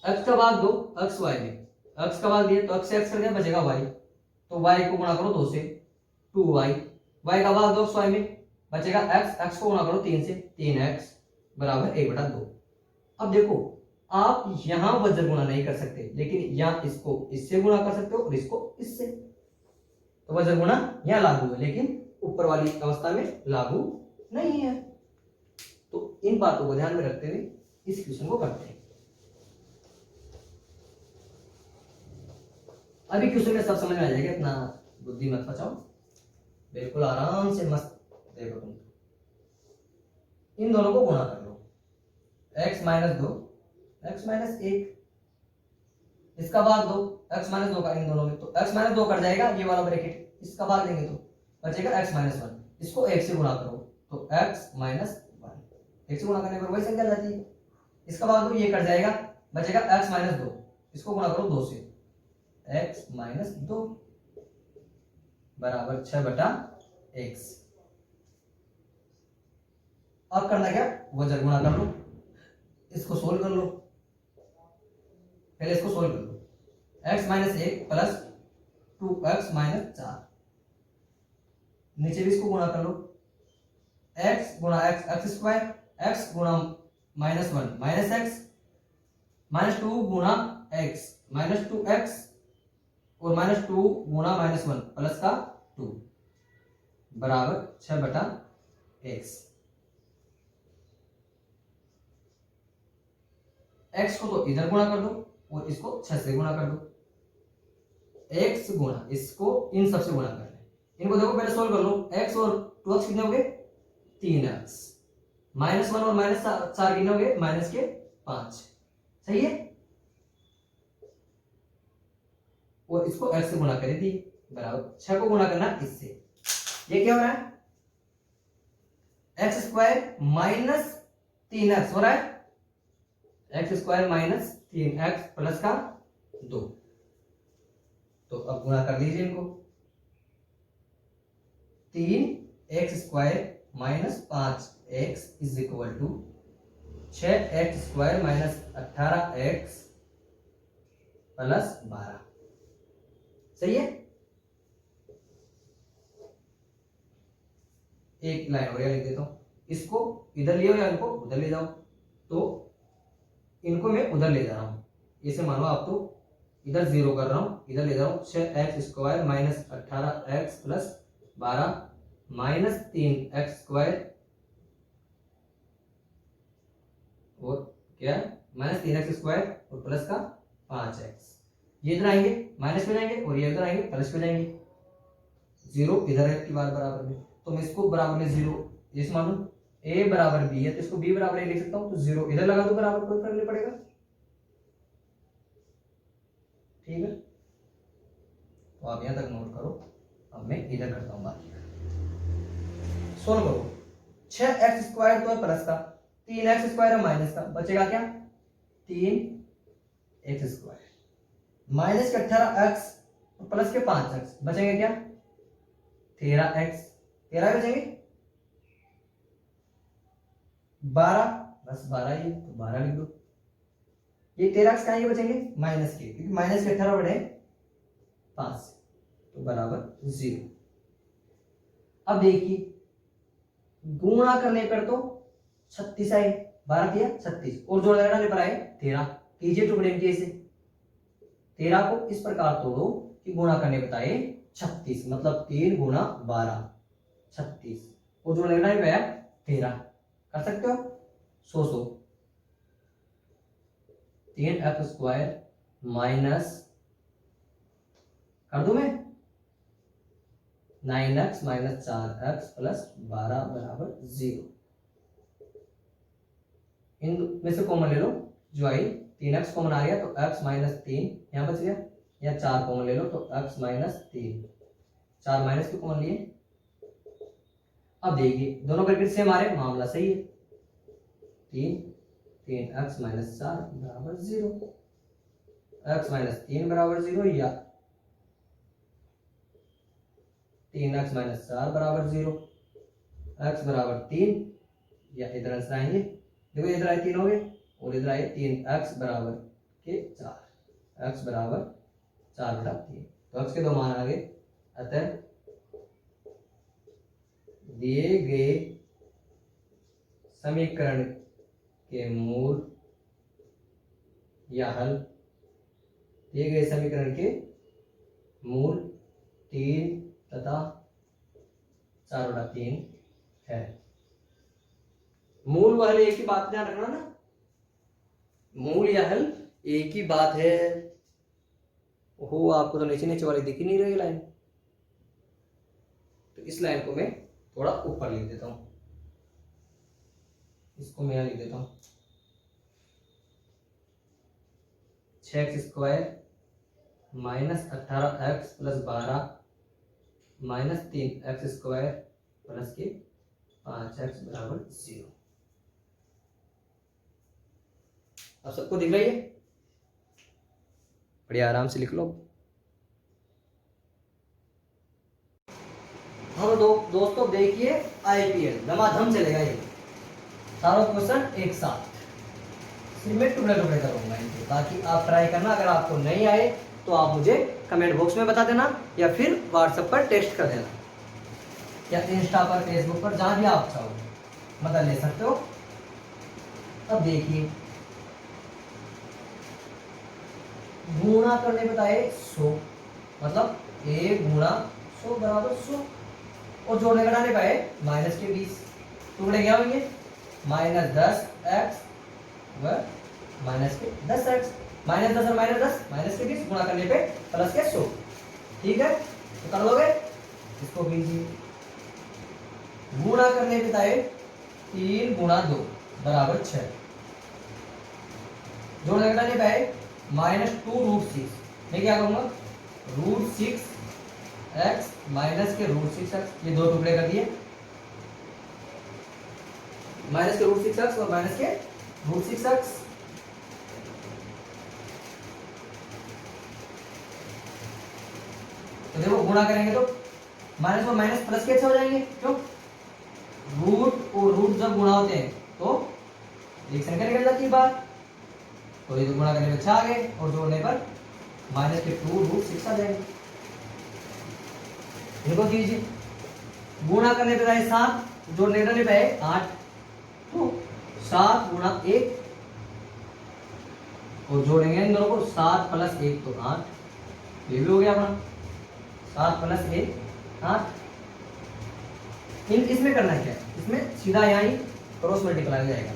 x का भाग दो x y में, x का भाग दिया तो x से x कर दिया, बचेगा y, तो y को गुणा करो 2 से, 2y, y का भाग दो x y में, बचेगा x को गुणा करो 3 से, 3x बराबर 1/2। अब देखो आप यहां वज्र गुणा नहीं कर सकते, लेकिन यहां इसको इससे गुणा कर सकते हो और इसको इससे, तो वज्र गुणा यहां लागू है लेकिन ऊपर वाली अवस्था में लागू नहीं है। तो इन बातों को ध्यान में रखते हुए इस क्वेश्चन को करते हैं। अभी क्वेश्चन में सब समझ में आ जाएगा, इतना बुद्धि मत बचाओ, बिल्कुल आराम से मस्त देखो तुम। इन दोनों को गुणा कर लो, x - 2 x - 1, इसका भाग दो x - 2 का इन दोनों में, तो x - 2 कट जाएगा, ये वाला ब्रैकेट इसका भाग देंगे तो बचेगा x माइनस वन, इसको एक से गुणा करो तो x माइनस वन, एक से गुणा करने पर वही संख्या जाती है। इसका बाद दो, ये कट जाएगा, बचेगा x माइनस दो, इसको गुणा करो दो से, x माइनस दो बराबर 6/x। अब करना क्या, वजन गुणा कर लो, इसको सोल्व कर लो, पहले इसको सोल्व कर लो, x माइनस एक प्लस 2x माइनस चार, नीचे भी इसको गुणा कर लो, x गुणा x एक्स स्क्वायर, x गुणा minus one minus x, minus two गुणा x माइनस टू एक्स, और माइनस टू गुणा माइनस वन प्लस का टू बराबर 6/x। x को तो इधर गुणा कर दो और इसको 6 से गुणा कर दो, x गुणा इसको इन सबसे गुणा करना है, इनको देखो पहले सोल्व कर लो, x और 2x कितने हो गए 3x, माइनस वन और माइनस चार कितने हो गए माइनस के 5, सही है, और इसको x से गुणा कर दिए बराबर 6 को गुणा करना इससे, ये क्या हो रहा है एक्स स्क्वायर माइनस 3x हो रहा है, x square minus 3x plus का 2, तो अब गुणा कर लीजिए इनको, 3x square minus 5x is equal to 6x square minus 18x plus 12, सही है। एक लाइन और लिख देता हूं, इसको इधर ले आओ या इनको उधर ले जाओ, तो इनको मैं उधर ले जा रहा हूं, इसे मानो आप तो इधर जीरो कर रहा हूं, इधर ले जा रहा हूं, 6x square minus 18x plus 12 minus 3x square और क्या माइनस 3x स्क्वायर और प्लस का 5x, ये इधर आएंगे माइनस में जाएंगे और ये इधर आएंगे प्लस में जाएंगे, जीरो इधर है की बार बराबर में, तो मैं इसको बराबर में जीरो, जिस मानो a बराबर b है तो इसको b बराबर a लिख सकता हूं, तो जीरो इधर लगा दो बराबर, कोई फर्क नहीं पड़ेगा, ठीक है। तो आप यहां तक नोट करो, अब मैं इधर करता हूं बाकी, सोल्व करो, 6x स्क्वायर तो है प्लस का, 3x स्क्वायर है माइनस का, बचेगा क्या 3x स्क्वायर माइनस के 18x प्लस के 5x, बचेंगे क्या 13x, 13 बचेंगे 12, बस 12 ही, तो 12 लिख दो, ये 13x कहां बचेंगे माइनस के, क्योंकि माइनस के 18 बढ़े 5 से, तो बराबर 0। अब देखिए गुणा करने पर तो 36 आए, 12 किया 36 और जोड़ लगाने पर आए 13, कीजिए टुकड़े में कैसे, 13 को इस प्रकार तोड़ो कि गुणा करने पर आए 36, मतलब 3 गुणा 12 36, और जोड़ लगाने पर आया 13, कर सकते हो 100 3x स्क्वायर माइनस कर दू मैं 9x माइनस 4x प्लस 12 बराबर 0, इन में से कॉमन ले लो, जो आई 3x कॉमन आ गया तो x माइनस 3 यहां बच गया, या 4 कॉमन ले लो तो x माइनस 3, 4 माइनस क्यों कॉमन लिए। अब देखिए दोनों ब्रैकेट सेम आ रहे, मामला सही है, 3x माइनस 4 बराबर 0, x माइनस 3 बराबर 0 या 3x माइनस 4 बराबर 0, x बराबर 3, या इधर आंसर आएंगे, देखो इधर आए 3 हो गए और इधर आए 3x बराबर के 4, x बराबर 4/3, तो x के दो मान आ गए, अतः दिए गए समीकरण के मूल या हल, दिए गए समीकरण के मूल 3 तथा 4/3 है। मूल व हल एक ही बात, ध्यान रखना ना, मूल या हल एक ही बात है। हो आपको तो नीचे नीचे वाली दिख ही नहीं रही लाइन, तो इस लाइन को मैं थोड़ा ऊपर लिख देता हूं, इसको मैं यहां लिख देता हूं, 6x square minus 18x plus 12 -3x² plus के 5x बराबर 0। अब सबको दिख रही है? बढ़िया, आराम से लिख लो। हाँ तो दोस्तों देखिए, IPL धमाधम चलेगा ये सारा क्वेश्चन एक साथ। सिर्फ मैं टुकड़े टुकड़े करूंगा इनके, ताकि आप ट्राई करना। अगर आपको नहीं आए तो आप मुझे कमेंट बॉक्स में बता देना, या फिर व्हाट्सएप पर टेक्स्ट कर देना, या इंस्टा पर, फेसबुक पर, जहां भी आप चाहो मदद ले सकते हो। अब देखिए, गुणा करने बताए 100, मतलब 1 गुणा 100 बराबर 100, और जोड़ने घटाने पाए माइनस के 20। टुकड़े क्या होंगे? -10x व माइनस के 10x, -10 और -10 माइनस के 20, गुणा करने पे प्लस के 100। ठीक है, तो कर लोगे? इसको कीजिए। गुणा करने पे बताए 3 गुणा 2 बराबर 6, जोड़ने घटाने पे आए -2√6। मैं क्या करूंगा? √6x माइनस के √6x, ये दो टुकड़े कर दिए, माइनस के √6x और माइनस के √6x। तो देखो, गुणा करेंगे तो माइनस और माइनस प्लस के अच्छे हो जाएंगे। क्यों? रूट और रूट जब गुणा होते हैं तो एक संख्या निकल जाती है बाहर, तो ये तो गुणा करने में अच्छा आ गए, और जोड़ने पर माइनस के 2√6 आ जाएंगे। इनको कीजिए। गुणा करने पे आए 7, जोड़ने घटाने पे आए 8, तो 7 गुणा 1, और जोड़ेंगे इन दोनों को, 7 प्लस 1 तो 8। ये भी हो गया अपना, 7 प्लस 1 8। इसमें करना है क्या? इसमें सीधा यहाँ ही क्रॉस मल्टीप्लाई हो जाएगा।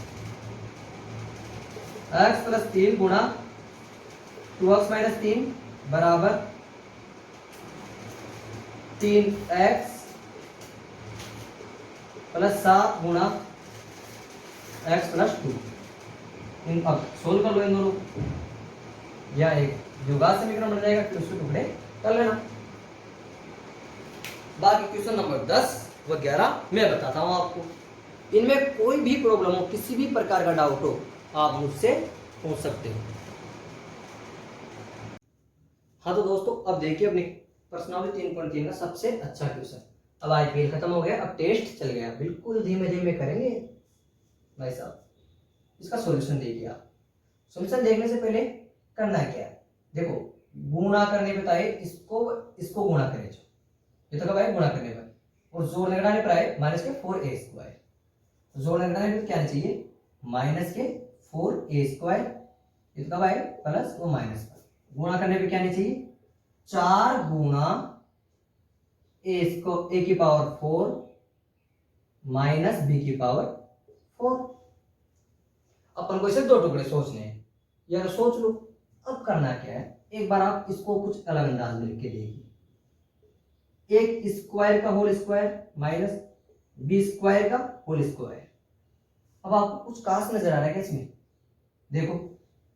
x प्लस 3 गुणा 2x माइनस 3 बराबर 3x प्लस 7 गुणा x प्लस 2। अब सोल्व कर लो इन दोनों, या एक द्विघात समीकरण बन जाएगा, फिर उसके टुकड़े कर लेना। बाकी क्वेश्चन नंबर 10 व 11 मैं बताता हूं आपको। इनमें कोई भी प्रॉब्लम हो, किसी भी प्रकार का डाउट हो, आप मुझसे पूछ सकते हो। हाँ तो दोस्तों, अब देखिए अपनी पर्सनालिटी 3.3 का सबसे अच्छा क्वेश्चन। अब IPL खत्म हो गया, अब टेस्ट चल गया, बिल्कुल धीमे धीमे करेंगे भाई साहब। इसका सॉल्यूशन देखिए आप। सॉल्यूशन देखने से पहले करना है क्या? देखो, गुणा करने पे आए इसको गुणा करें, ये तो कब आए? गुणा करने पर, और जोड़ने घटाने पर आए माइनस के 4a²। जोड़ने घटाने पर क्या आना चाहिए? माइनस के 4a², ये तो कब आए? प्लस वो माइनस पर। गुणा करने पे क्या आनी चाहिए? 4 गुणा a की पावर 4 माइनस b की पावर 4। अपन को इसे दो टुकड़े सोचने हैं, या तो सोच लो। अब करना क्या है, एक बार आप इसको कुछ अलग अंदाज में लिख के देखिए। एक स्क्वायर का whole square minus b square का होल स्क्वायर। अब आपको कुछ खास नजर आ रहा है क्या इसमें? देखो,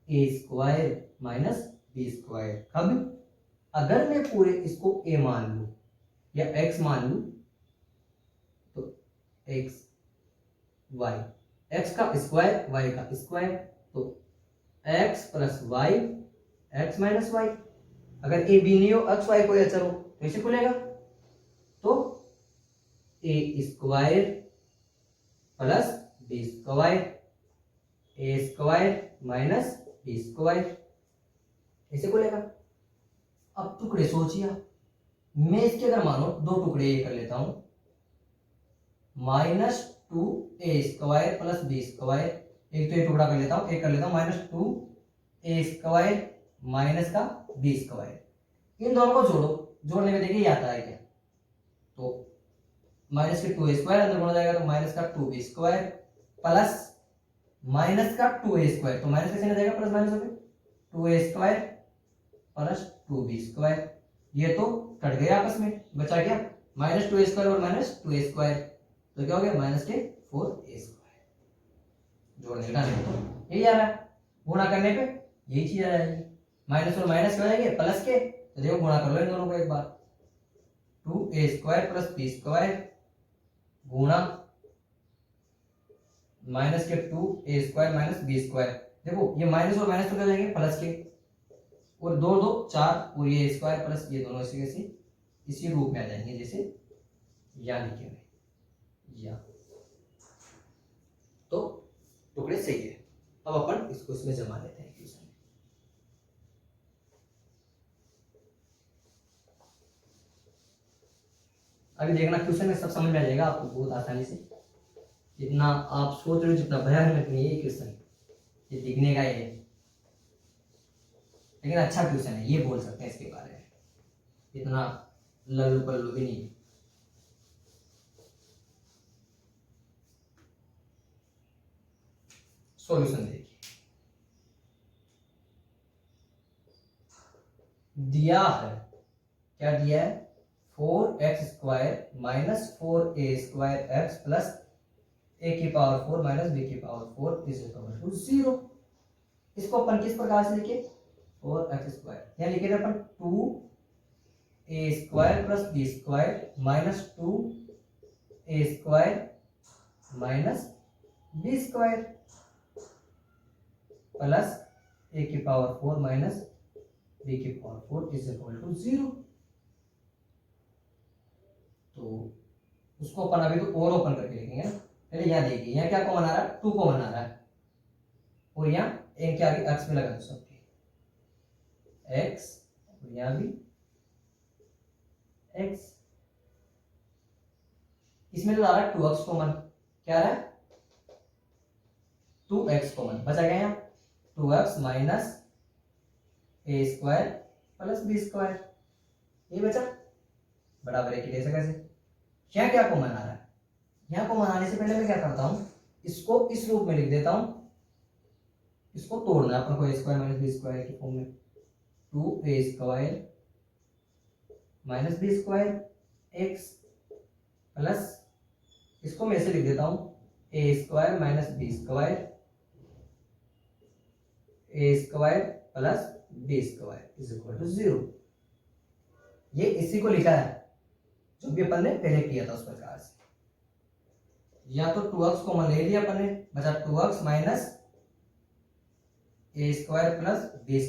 ए स्क्वायर माइनस बी स्क्वायर। अब अगर मैं पूरे इसको ए मान लू या एक्स मान लू, तो एक्स वाई, एक्स का स्क्वायर वाई का स्क्वायर, तो x plus y x minus y. अगर ए बी नहीं हो, एक्स वाई कोई अचर हो, तो इसे खुलेगा, तो ए square plus b square, a square minus b square, ऐसे खुलेगा। अब टुकड़े सोचिए, मैं इसके अगर मानो दो टुकड़े ये कर लेता हूं, -2a² प्लस बी स्क्वायर। एक तो ये टुकड़ा कर लेता हूं, एक कर लेता हूं -2a² माइनस का बी स्क्वायर। इन दोनों को जोड़ो, जोड़ने में देखिए ये आता है क्या? तो माइनस के 2a² अंदर गुणा जाएगा, तो माइनस का 2b स्क्वायर प्लस माइनस का 2a², तो माइनस कैसे जाएगा? प्लस माइनस हो गया, 2a² प्लस 2b स्क्वायर। ये तो कट गए आपस में, बचा क्या? -2a² और -2a², तो क्या हो गया? माइनस के 4a²। जोड़ने घटाने पे तो यही आ रहा है, गुणा करने पे यही चीज आ जाएगी। माइनस और माइनस क्या हो जाएंगे? प्लस के। तो देखो, गुणा कर लो इन दोनों को एक बार, 2 2a² प्लस b² गुणा माइनस के 2a² माइनस b²। देखो ये माइनस और माइनस तो क्या जाएंगे प्लस के, और दो दो चार, और ये स्क्वायर प्लस ये दोनों ऐसे कैसे इसी रूप में आ जाएंगे जैसे यहाँ लिखे हुए या। तो टुकड़े सही है। अब अपन इसको इसमें जमा लेते हैं क्वेश्चन में। अभी देखना क्वेश्चन में सब समझ में आ जाएगा आपको बहुत आसानी से। जितना आप सोच रहे हो जितना भयानक नहीं है क्वेश्चन, ये दिखने का है लेकिन अच्छा क्वेश्चन है, ये बोल सकते हैं इसके बारे में, इतना लल्लू पल्लू भी नहीं है। सॉल्यूशन देखिए, दिया है क्या दिया है 4x² minus 4a² x plus a⁴ minus b⁴ is equal to 0। इसको अपन किस प्रकार से लिखे 4x², यहाँ लिखे थे अपन 2a² plus b² minus 2a² minus b² plus a⁴ minus b⁴ is equal to 0। तो उसको अपन अभी तो और ओपन करके लिखेंगे ना। पहले यहाँ देखिए, यहाँ क्या कॉमन आ रहा है 2 कॉमन आ रहा है, और यहाँ एक के आगे x में लगा दो सबके x, और यहाँ भी x। इसमें तो आ रहा है 2x कॉमन, क्या आ रहा है 2x कॉमन, बचा गया यहाँ 2x minus a² plus b², ये बचा बराबर है कि ऐसे कैसे। यहाँ क्या कॉमन आ रहा है, यहाँ कॉमन आने से पहले मैं क्या करता हूँ इसको इस रूप में लिख देता हूँ, इसको तोड़ना है अपन को a² माइनस b² की फॉर्म में 2a² minus b² x plus इसको मैं ऐसे लिख देता हूँ a² minus b² a² plus b² is equal to 0। ये इसी को लिखा है जो भी अपन ने पहले किया था उस प्रकार से। या तो 2x कॉमन ले लिया अपन ने, बचा 2x minus a² plus b²।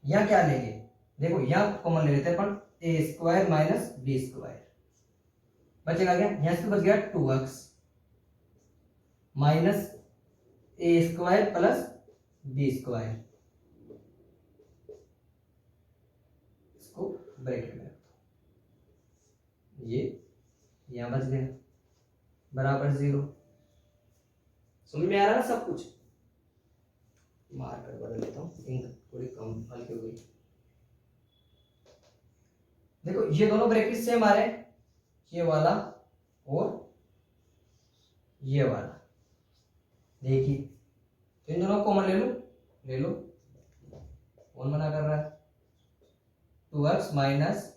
यहाँ क्या लेंगे देखो, यहाँ कॉमन ले लेते हैं अपन a² माइनस b², बचेगा क्या यहाँ से बच गया 2x minus a² plus b², इसको ब्रैकेट में रखो, ये यहां बच गया बराबर 0। समझ में आ रहा है सब कुछ। मार्कर बदल लेता हूँ, इंक थोड़ी कम हल्की हो गई। देखो ये दोनों ब्रैकेट सेम आ रहे हैं, ये वाला और ये वाला। देखिए तो इन दोनों कॉमन ले लो, कौन मना कर रहा है 2x minus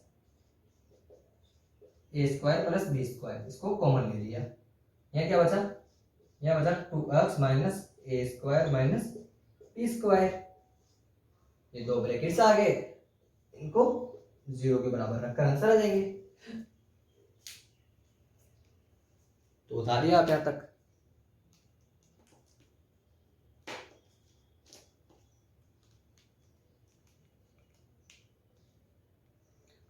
a² plus b², इसको कॉमन ले लिया। यहाँ क्या बचा, यहाँ बचा 2x minus a² minus b²। ये दो ब्रैकेट्स आ गए, इनको 0 के बराबर रखकर आंसर आ जाएंगे। तो बता दिया आप यहाँ तक।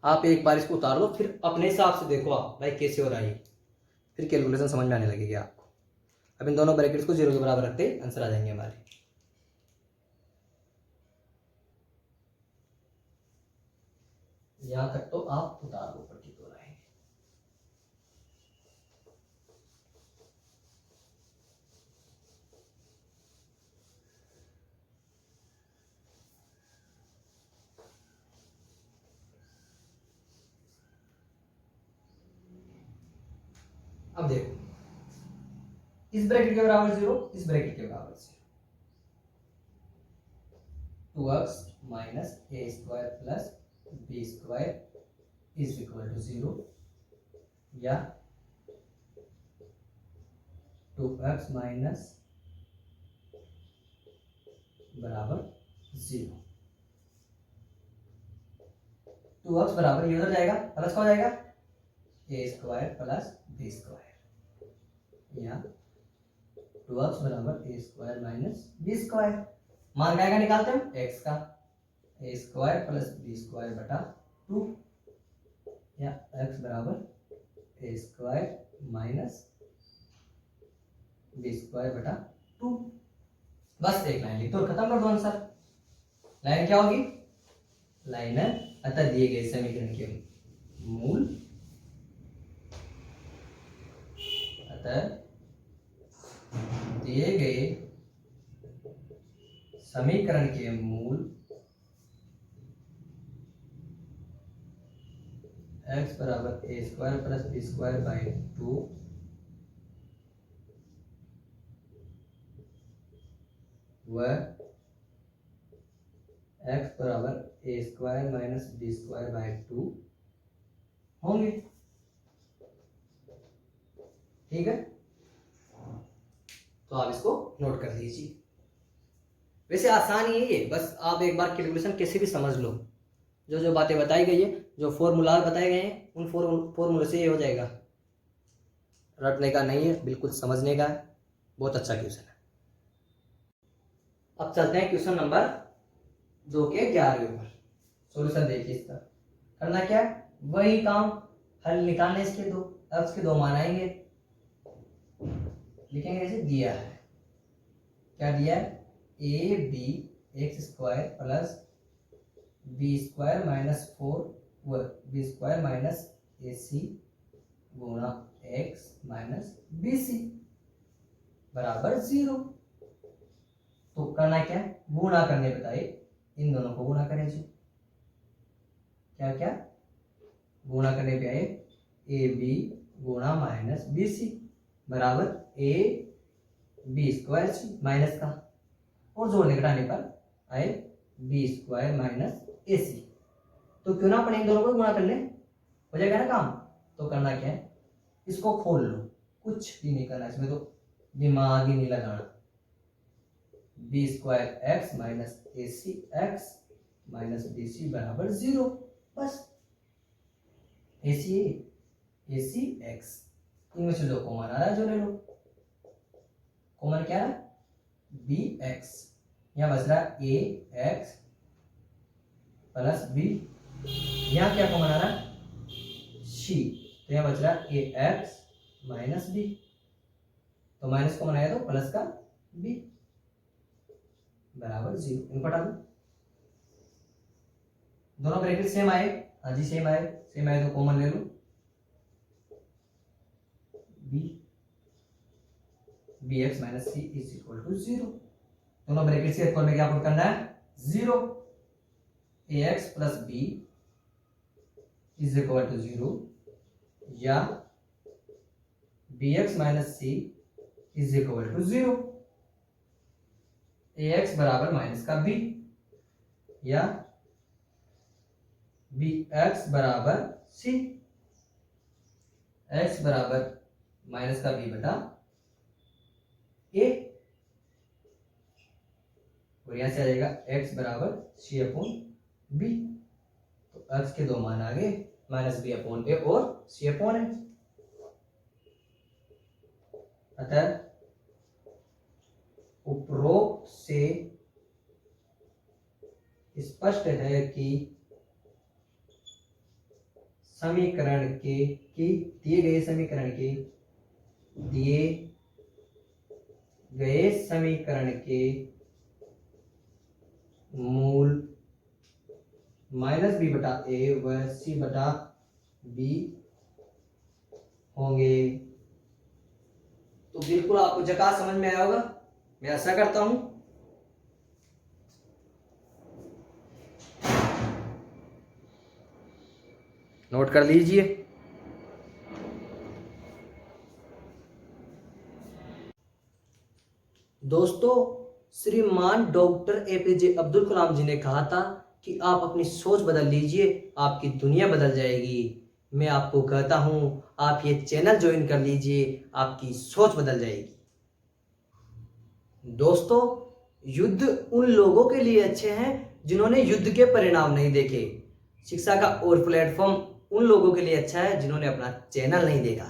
आप एक बार इसको उतार दो, फिर अपने हिसाब से देखो आप भाई कैसे हो रहा है, फिर कैलकुलेशन समझ में आने लगेगी आपको। अब इन दोनों ब्रैकेट्स को 0 के बराबर रखते आंसर आ जाएंगे हमारे। यहां तक तो आप उतार दो, प्रतीत हो रहा है। अब देखो इस ब्रैकेट के बराबर 0, इस ब्रैकेट के बराबर 0, 2x minus a² plus b² is equal to 0, या 2x माइनस बराबर 0। 2x बराबर ये उधर जाएगा प्लस का हो जाएगा a square plus b square, या 2x बराबर a square minus b square. मान क्या निकालते हैं x का, a square plus b square बटा 2, या x बराबर a square minus b square बटा 2। बस एक लाइन लिख दो, खत्म कर दो आंसर। लाइन क्या होगी, लाइन है अतः दिए गए समीकरण के मूल, अतः दिए गए समीकरण के मूल x बराबर a square plus b square by 2 व x बराबर a square minus b square by 2 होंगे। ठीक है, तो आप इसको नोट कर लीजिए। वैसे आसान ही है, बस आप एक बार कैलकुलेशन कैसे भी समझ लो। जो जो बातें बताई गई है, जो फॉर्मूला बताए गए हैं, उन फॉर्मूले से ये हो जाएगा। रटने का नहीं है, बिल्कुल समझने का है। बहुत अच्छा क्वेश्चन है। अब चलते हैं क्वेश्चन नंबर 2 के 11वें पर। सॉल्यूशन देखिए इसका। करना क्या है, वही काम, हल निकालने इसके दो, x के दो मान आएंगे, लिखेंगे जैसे दिया है। क्या दिया है, a b x square plus b square minus 4 व b square minus a c गुणा एक्स माइनस बी सी बराबर 0। तो करना क्या है, गुणा करने बताए, इन दोनों को गुणा करें जी। क्या क्या गुणा करने पे आए, ए बी गुणा माइनस बी सी बराबर a b square c minus का, और जोड़ने घटाने पर आए b square minus a c. तो क्यों ना अपन इन दोनों को गुणा कर ले, हो जाएगा ना काम। तो करना क्या है, इसको खोल लो, कुछ भी नहीं करना इसमें, तो दिमाग ही नहीं लगाना। B square x minus a C x minus b c बराबर 0। बस ए सी एक्स, इनमें से जो कॉमन आ रहा है जो ले लो। कॉमन क्या है, बी एक्स, यहां बच रहा है ए एक्स प्लस बी, यहां क्या कॉमन आ रहा है सी, तो यहां बच रहा है ए एक्स माइनस बी, तो माइनस कॉमन आया तो प्लस का बी बराबर 0। इनको हटा दो, दोनों ब्रैकेट सेम आए, हाँ जी सेम आए, सेम आए तो कॉमन ले लो, b x minus c is equal to 0। दोनों ब्रैकेट से इक्वल में क्या पुट करना है 0, a x plus b is equal to 0, या b x minus c is equal to 0, a x बराबर माइनस का बी, या बी एक्स बराबर सी, एक्स बराबर माइनस का बी बटा ए, और यहां से आ जाएगा एक्स बराबर सी अपॉन बी। तो एक्स के दो मान आ गए, माइनस बी अपॉन ए और सी अपॉन ए। अतः उपरोक्त से स्पष्ट है कि समीकरण के दिए गए समीकरण के मूल माइनस बी बटा ए व सी बटा बी होंगे। तो बिल्कुल आपको जगह समझ में आया होगा, मैं ऐसा करता हूं। नोट कर लीजिए। दोस्तों, श्रीमान डॉक्टर एपीजे अब्दुल कलाम जी ने कहा था कि आप अपनी सोच बदल लीजिए, आपकी दुनिया बदल जाएगी। मैं आपको कहता हूं, आप ये चैनल ज्वाइन कर लीजिए, आपकी सोच बदल जाएगी। दोस्तों, युद्ध उन लोगों के लिए अच्छे हैं जिन्होंने युद्ध के परिणाम नहीं देखे। शिक्षा का और प्लेटफॉर्म उन लोगों के लिए अच्छा है जिन्होंने अपना चैनल नहीं देखा।